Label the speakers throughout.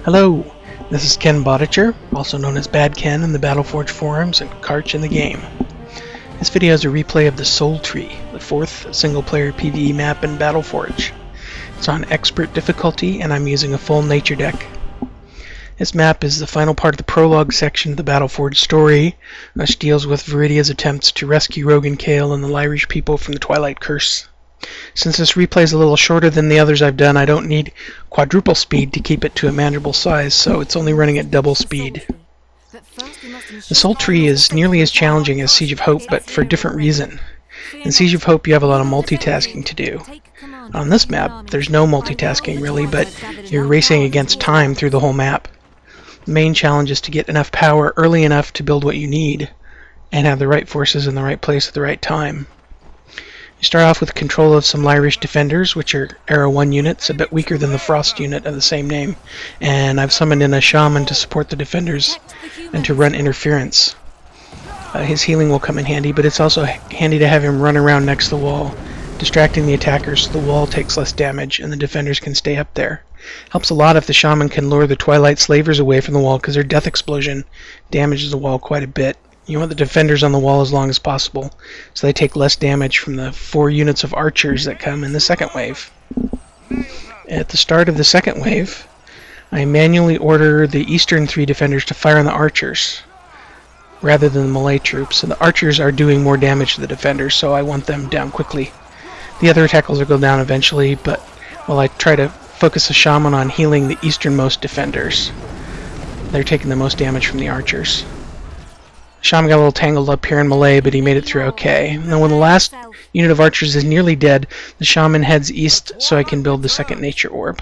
Speaker 1: Hello, this is Ken Bodicher, also known as Bad Ken in the BattleForge forums and Karch in the game. This video is a replay of the Soultree, the 4th single-player PvE map in BattleForge. It's on Expert difficulty and I'm using a full nature deck. This map is the final part of the prologue section of the BattleForge story, which deals with Viridya's attempts to rescue Rogue and Kale and the Lyrish people from the Twilight Curse. Since this replay is a little shorter than the others I've done, I don't need quadruple speed to keep it to a manageable size, so it's only running at double speed. The Soultree is nearly as challenging as Siege of Hope, but for a different reason. In Siege of Hope you have a lot of multitasking to do. On this map, there's no multitasking really, but you're racing against time through the whole map. The main challenge is to get enough power early enough to build what you need, and have the right forces in the right place at the right time. You start off with control of some Lyrish defenders, which are Arrow 1 units, a bit weaker than the Frost unit of the same name, and I've summoned in a Shaman to support the defenders and to run interference. His healing will come in handy, but it's also handy to have him run around next to the wall, distracting the attackers so the wall takes less damage and the defenders can stay up there. Helps a lot if the Shaman can lure the Twilight Slavers away from the wall, because their death explosion damages the wall quite a bit. You want the defenders on the wall as long as possible, so they take less damage from the 4 units of archers that come in the second wave. At the start of the second wave, I manually order the eastern 3 defenders to fire on the archers, rather than the melee troops, and the archers are doing more damage to the defenders, so I want them down quickly. The other attackers will go down eventually, but while I try to focus the Shaman on healing the easternmost defenders, they're taking the most damage from the archers. Shaman got a little tangled up here in melee, but he made it through okay. And then when the last unit of archers is nearly dead, the Shaman heads east so I can build the second nature orb.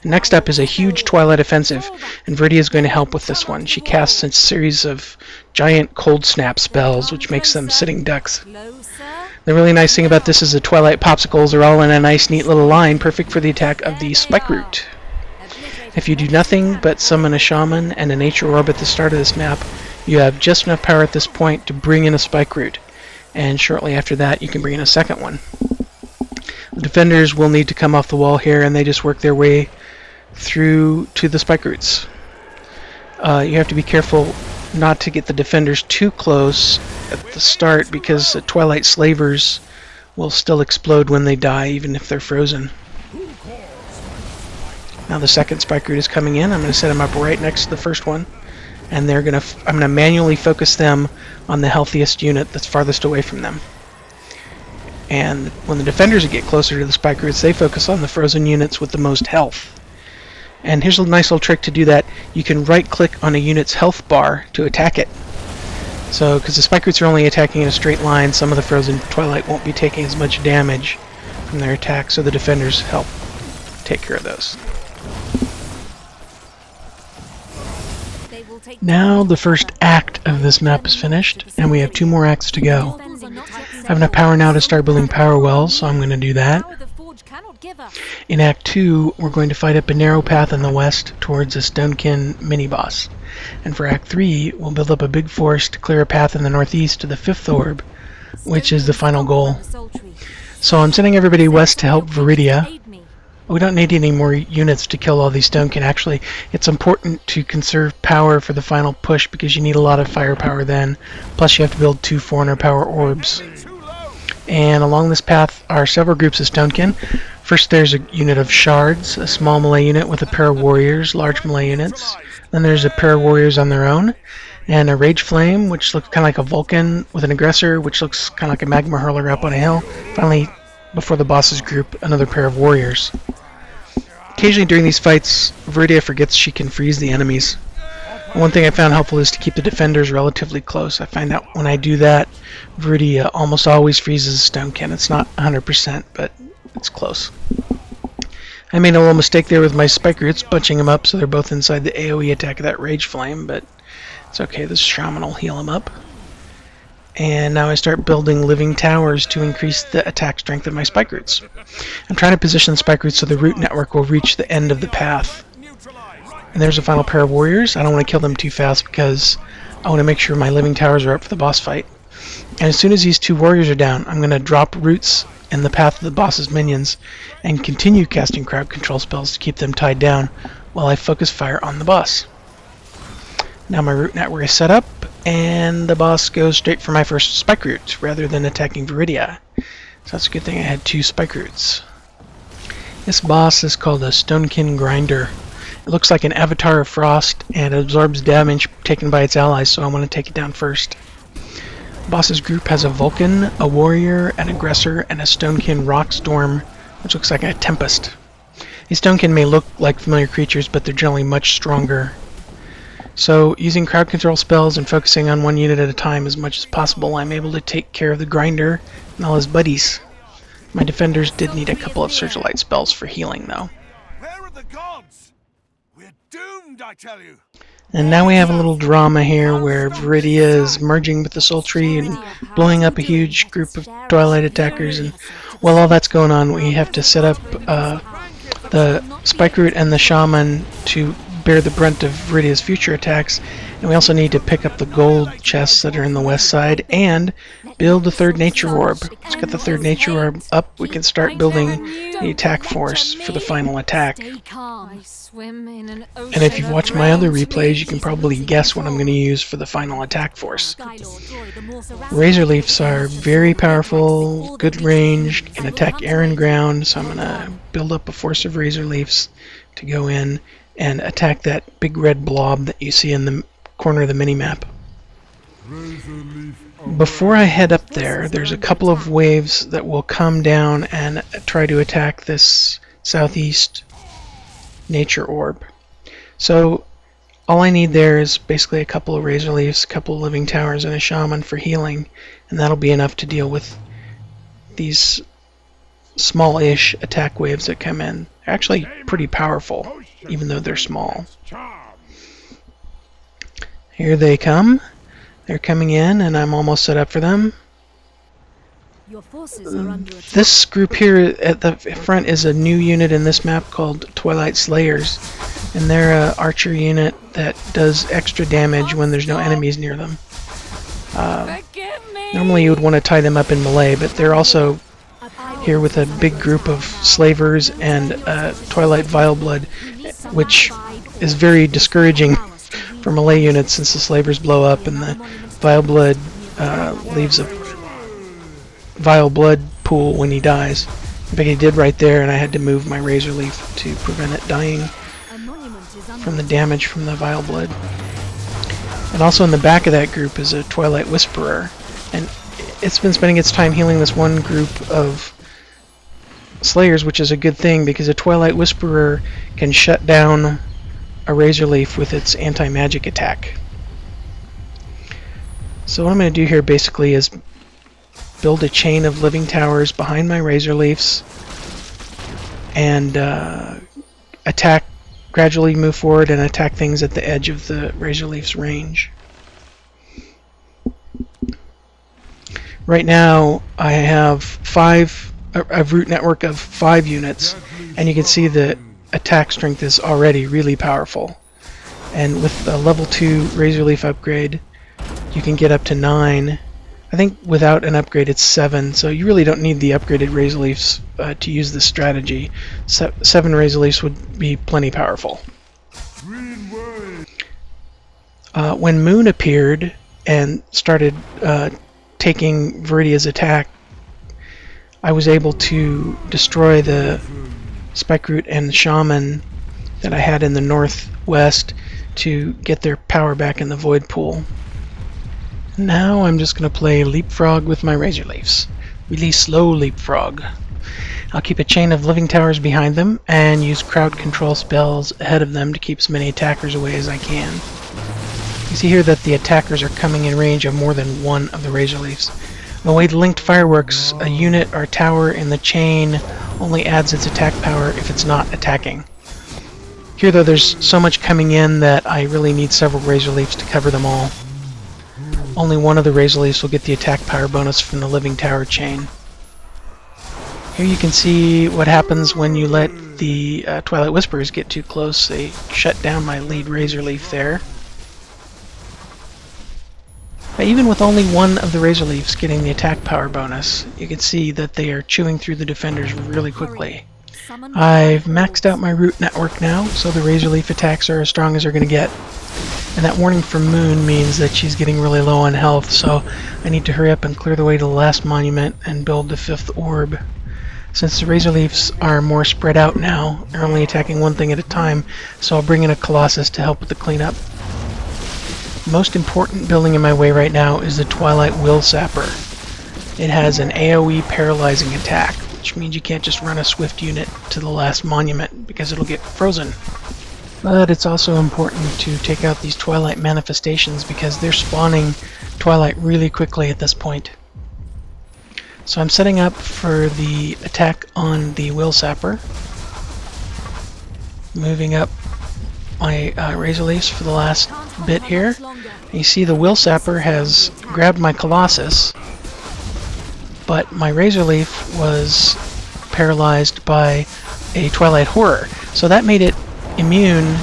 Speaker 1: Next up is a huge Twilight offensive, and Viridya is going to help with this one. She casts a series of giant cold snap spells, which makes them sitting ducks. The really nice thing about this is the Twilight popsicles are all in a nice neat little line, perfect for the attack of the spike root. If you do nothing but summon a Shaman and a nature orb at the start of this map, you have just enough power at this point to bring in a spike root, and shortly after that you can bring in a second one. The defenders will need to come off the wall here, and they just work their way through to the spike roots. You have to be careful not to get the defenders too close at the start, because the Twilight Slavers will still explode when they die, even if they're frozen. Now the second spike root is coming in. I'm going to set them up right next to the first one, and I'm going to manually focus them on the healthiest unit that's farthest away from them. And when the defenders get closer to the spike roots, they focus on the frozen units with the most health. And here's a nice little trick to do that. You can right click on a unit's health bar to attack it. So, because the spike roots are only attacking in a straight line, some of the frozen Twilight won't be taking as much damage from their attack, so the defenders help take care of those. Now the first act of this map is finished, and we have 2 more acts to go. I have enough power now to start building power wells, so I'm going to do that. In Act 2, we're going to fight up a narrow path in the west towards a Stonekin mini-boss. And for Act 3, we'll build up a big force to clear a path in the northeast to the 5th orb, which is the final goal. So I'm sending everybody west to help Viridya. We don't need any more units to kill all these Stonekin. Actually, it's important to conserve power for the final push, because you need a lot of firepower then. Plus you have to build 2 400 power orbs. And along this path are several groups of Stonekin. First there's a unit of shards, a small melee unit with a pair of warriors, large melee units. Then there's a pair of warriors on their own, and a rage flame, which looks kind of like a Vulcan, with an aggressor, which looks kind of like a magma hurler up on a hill. Finally, before the boss's group, another pair of warriors. Occasionally during these fights, Viridya forgets she can freeze the enemies. One thing I found helpful is to keep the defenders relatively close. I find out when I do that, Viridya almost always freezes a Stonekin. It's not 100%, but it's close. I made a little mistake there with my spike roots, bunching them up so they're both inside the AoE attack of that rage flame, but it's okay, this Shaman will heal them up. And now I start building living towers to increase the attack strength of my spike roots. I'm trying to position the spike roots so the root network will reach the end of the path. And there's a final pair of warriors. I don't want to kill them too fast because I want to make sure my living towers are up for the boss fight. And as soon as these 2 warriors are down, I'm going to drop roots in the path of the boss's minions and continue casting crowd control spells to keep them tied down while I focus fire on the boss. Now my root network is set up, and the boss goes straight for my first spike root rather than attacking Viridya. So that's a good thing I had 2 spike roots. This boss is called a Stonekin Grinder. It looks like an avatar of frost and absorbs damage taken by its allies, so I want to take it down first. The boss's group has a Vulcan, a warrior, an aggressor, and a Stonekin Rockstorm, which looks like a Tempest. These Stonekin may look like familiar creatures, but they're generally much stronger. So, using crowd control spells and focusing on one unit at a time as much as possible, I'm able to take care of the Grinder and all his buddies. My defenders did need a couple of Searchlight spells for healing, though.
Speaker 2: Where are the gods? We're doomed, I tell you.
Speaker 1: And now we have a little drama here where Viridya is merging with the Soultree and blowing up a huge group of Twilight attackers, and while all that's going on, we have to set up the Spike Root and the Shaman to bear the brunt of Viridya's future attacks, and we also need to pick up the gold chests that are in the west side and build the 3rd Nature Orb. Let's get the 3rd Nature Orb up, we can start building the attack force for the final attack. And if you've watched my other replays, you can probably guess what I'm going to use for the final attack force. Razor Leafs are very powerful, good range, can attack air and ground, so I'm going to build up a force of Razor Leafs to go in and attack that big red blob that you see in the corner of the mini-map. Before I head up there, there's a couple of waves that will come down and try to attack this southeast Nature Orb. So all I need there is basically a couple of Razor Leafs, a couple of Living Towers, and a Shaman for healing, and that'll be enough to deal with these small-ish attack waves that come in. They're actually pretty powerful, even though they're small. Here they come. They're coming in, and I'm almost set up for them. This group here at the front is a new unit in this map called Twilight Slayers, and they're an archer unit that does extra damage when there's no enemies near them. Normally you would want to tie them up in melee, but they're also here with a big group of slavers and Twilight Vileblood, which is very discouraging for melee units since the slavers blow up and the Vileblood leaves a vile blood pool when he dies. In fact, he did right there, and I had to move my Razor Leaf to prevent it dying from the damage from the vile blood. And also in the back of that group is a Twilight Whisperer, and it's been spending its time healing this one group of Slayers, which is a good thing because a Twilight Whisperer can shut down a Razor Leaf with its anti-magic attack. So what I'm going to do here basically is build a chain of Living Towers behind my Razor Leafs and attack, gradually move forward and attack things at the edge of the Razor Leaf's range. Right now I have a root network of 5 units, and you can see the attack strength is already really powerful. And with a level 2 Razor Leaf upgrade, you can get up to 9. I think without an upgrade it's 7, so you really don't need the upgraded Razor Leafs to use this strategy. 7 Razor Leafs would be plenty powerful. When Moon appeared and started taking Viridya's attack, I was able to destroy the Spike Root and the Shaman that I had in the northwest to get their power back in the Void Pool. Now I'm just going to play Leapfrog with my Razor Leafs. Really slow Leapfrog. I'll keep a chain of Living Towers behind them and use crowd control spells ahead of them to keep as many attackers away as I can. You see here that the attackers are coming in range of more than one of the Razor Leafs. The way the linked fire works, a unit or tower in the chain only adds its attack power if it's not attacking. Here though, there's so much coming in that I really need several Razor Leafs to cover them all. Only one of the Razor Leafs will get the attack power bonus from the Living Tower chain. Here you can see what happens when you let the Twilight Whisperers get too close. They shut down my lead Razor Leaf there. But even with only one of the Razor Leafs getting the attack power bonus, you can see that they are chewing through the defenders really quickly. I've maxed out my root network now, so the Razor Leaf attacks are as strong as they're going to get. And that warning from Moon means that she's getting really low on health, so I need to hurry up and clear the way to the last monument and build the 5th orb. Since the Razor Leafs are more spread out now, they're only attacking one thing at a time, so I'll bring in a Colossus to help with the cleanup. The most important building in my way right now is the Twilight Will Sapper. It has an AoE paralyzing attack, which means you can't just run a swift unit to the last monument because it'll get frozen. But it's also important to take out these Twilight manifestations because they're spawning Twilight really quickly at this point. So I'm setting up for the attack on the Will Sapper. Moving up my Razor Leafs for the last bit here. You see the Will Sapper has grabbed my Colossus, but my Razor Leaf was paralyzed by a Twilight Horror. So that made it immune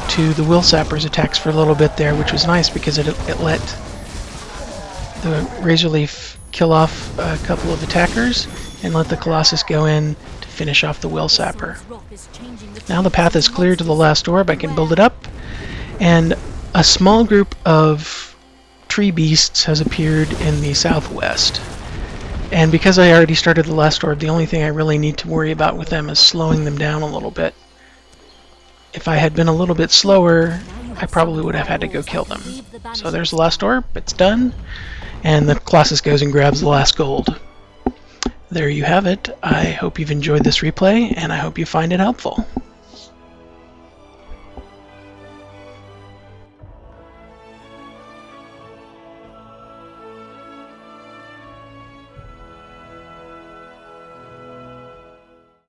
Speaker 1: to the Will Sapper's attacks for a little bit there, which was nice because it let the Razor Leaf kill off a couple of attackers and let the Colossus go in to finish off the Will Sapper. Now the path is clear to the last orb. I can build it up, and a small group of tree beasts has appeared in the southwest. And because I already started the last orb, the only thing I really need to worry about with them is slowing them down a little bit. If I had been a little bit slower, I probably would have had to go kill them. So there's the last orb, it's done, and the Colossus goes and grabs the last gold. There you have it. I hope you've enjoyed this replay, and I hope you find it helpful.